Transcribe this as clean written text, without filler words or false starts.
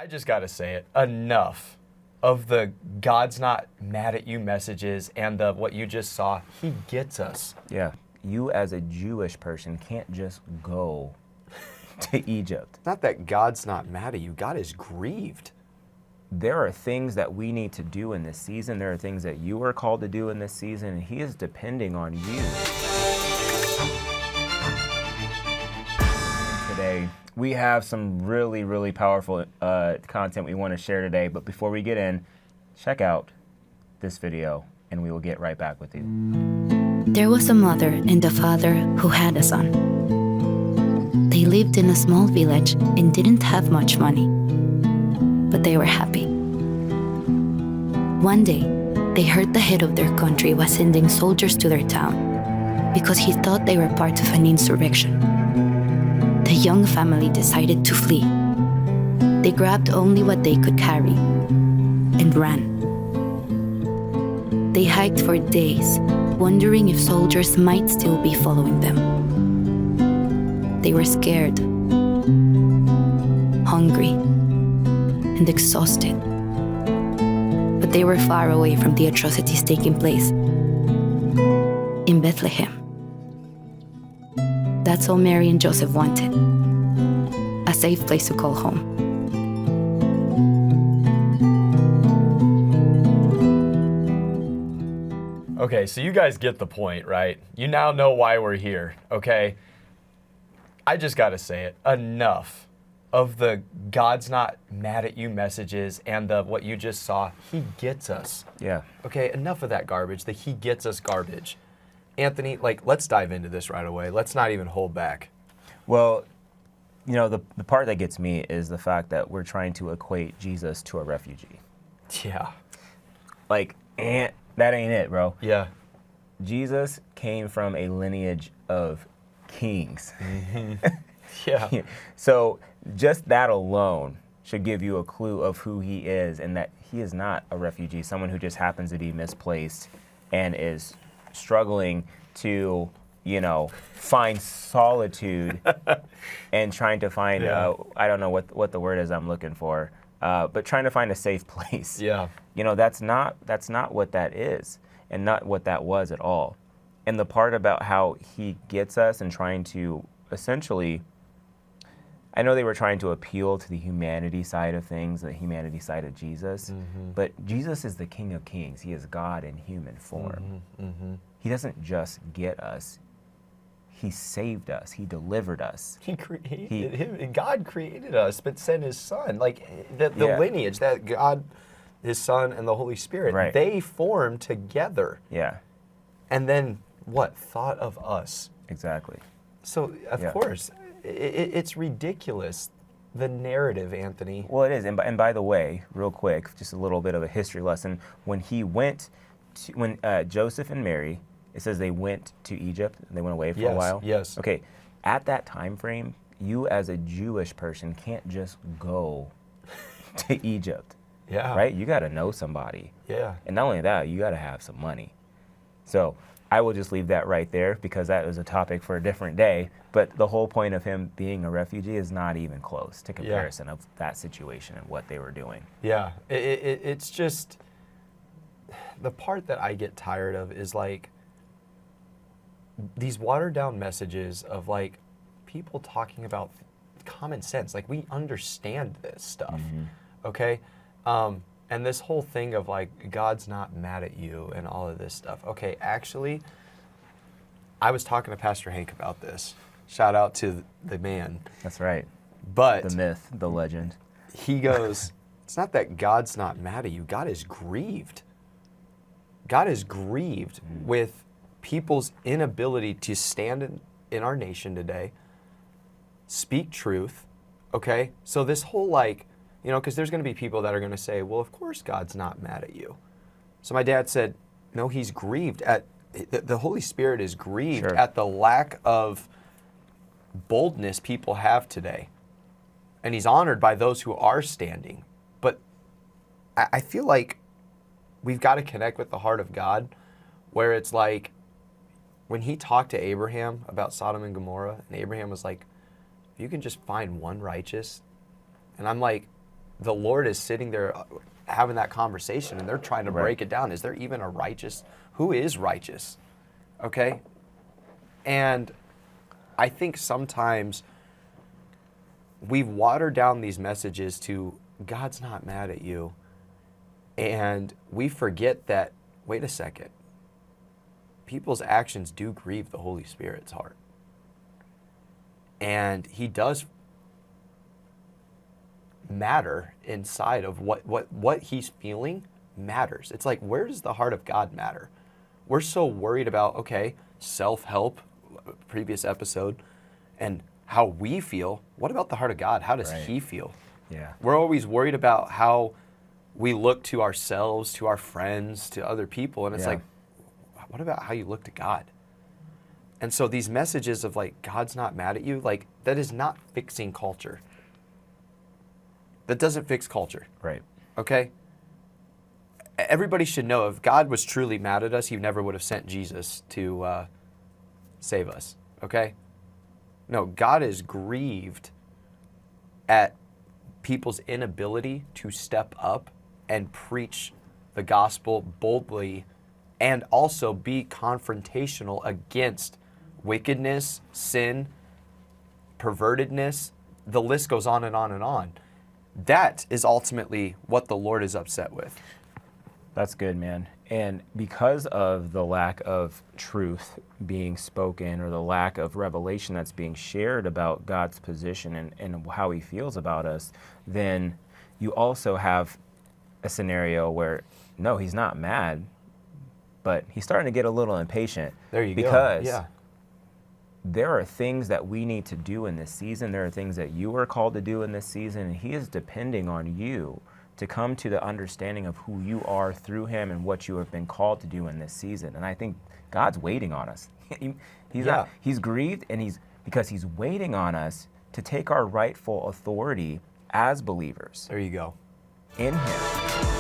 I just got to say it. Enough of the God's not mad at you messages and the what you just saw. He gets us. Yeah. You as a Jewish person can't just go to Egypt. It's not that God's not mad at you. God is grieved. There are things that we need to do in this season. There are things that you are called to do in this season, and He is depending on you. Today, we have some really, really powerful content we want to share today. But before we get in, check out this video, and we will get right back with you. There was a mother and a father who had a son. They lived in a small village and didn't have much money, but they were happy. One day, they heard the head of their country was sending soldiers to their town because he thought they were part of an insurrection. The young family decided to flee. They grabbed only what they could carry and ran. They hiked for days, wondering if soldiers might still be following them. They were scared, hungry, and exhausted. But they were far away from the atrocities taking place in Bethlehem. That's all Mary and Joseph wanted, a safe place to call home. Okay, so you guys get the point, right? You now know why we're here, okay? I just got to say it. Enough of the God's not mad at you messages and the what you just saw. He gets us. Yeah. Okay, enough of that garbage, the He gets us garbage. Anthony, let's dive into this right away. Let's not even hold back. Well, you know, the part that gets me is the fact that we're trying to equate Jesus to a refugee. Yeah. That ain't it, bro. Yeah. Jesus came from a lineage of kings. Mm-hmm. Yeah. So just that alone should give you a clue of who He is, and that He is not a refugee, someone who just happens to be misplaced and is struggling to, find solitude and trying to find, I don't know what the word is I'm looking for, but trying to find a safe place. Yeah. That's not what that is, and not what that was at all. And the part about how He gets us and trying to essentially, I know they were trying to appeal to the humanity side of things, the humanity side of Jesus, but Jesus is the King of Kings. He is God in human form. He doesn't just get us. He saved us. He delivered us. God created us, but sent His Son. The lineage, that God, His Son, and the Holy Spirit, right, they formed together. Yeah. And then what? Thought of us. Exactly. So, of course, it's ridiculous, the narrative, Anthony. Well, it is. And by the way, real quick, just a little bit of a history lesson. When Joseph and Mary, it says they went to Egypt, and they went away for a while. Yes. Okay, at that time frame, you as a Jewish person can't just go to Egypt. Yeah. Right? You got to know somebody. Yeah. And not only that, you got to have some money. So I will just leave that right there, because that is a topic for a different day. But the whole point of him being a refugee is not even close to comparison of that situation and what they were doing. Yeah. It's just, the part that I get tired of is these watered down messages of people talking about common sense. We understand this stuff, okay? And this whole thing of God's not mad at you and all of this stuff. Okay, actually, I was talking to Pastor Hank about this. Shout out to the man. That's right. But the myth, the legend. He goes, it's not that God's not mad at you. God is grieved. God is grieved with people's inability to stand in our nation today, speak truth, okay? So this whole because there's going to be people that are going to say, well, of course God's not mad at you. So my dad said, no, He's grieved at, the Holy Spirit is grieved at the lack of boldness people have today. And He's honored by those who are standing. But I feel like we've got to connect with the heart of God, where it's when He talked to Abraham about Sodom and Gomorrah, and Abraham was like, if you can just find one righteous, and I'm like, the Lord is sitting there having that conversation, and they're trying to break it down. Is there even a righteous? Who is righteous? Okay? And I think sometimes we've watered down these messages to God's not mad at you. And we forget that, wait a second, people's actions do grieve the Holy Spirit's heart. And he does matter inside of what he's feeling matters. It's like, where does the heart of God matter? We're so worried about, okay, self-help, previous episode, and how we feel. What about the heart of God? How does he feel? Yeah. We're always worried about how we look to ourselves, to our friends, to other people. And it's like, what about how you look to God? And so these messages of like, God's not mad at you, like that is not fixing culture. That doesn't fix culture. Right. Okay? Everybody should know if God was truly mad at us, he never would have sent Jesus to save us. Okay? No, God is grieved at people's inability to step up and preach the gospel boldly and also be confrontational against wickedness, sin, pervertedness. The list goes on and on and on. That is ultimately what the Lord is upset with. That's good, man. And because of the lack of truth being spoken or the lack of revelation that's being shared about God's position and how he feels about us, then you also have a scenario where, no, he's not mad, but he's starting to get a little impatient. There you because go. Yeah. there are things that we need to do in this season. There are things that you are called to do in this season, and he is depending on you to come to the understanding of who you are through him and what you have been called to do in this season. And I think God's waiting on us. He's grieved, and because he's waiting on us to take our rightful authority as believers There you go. in him.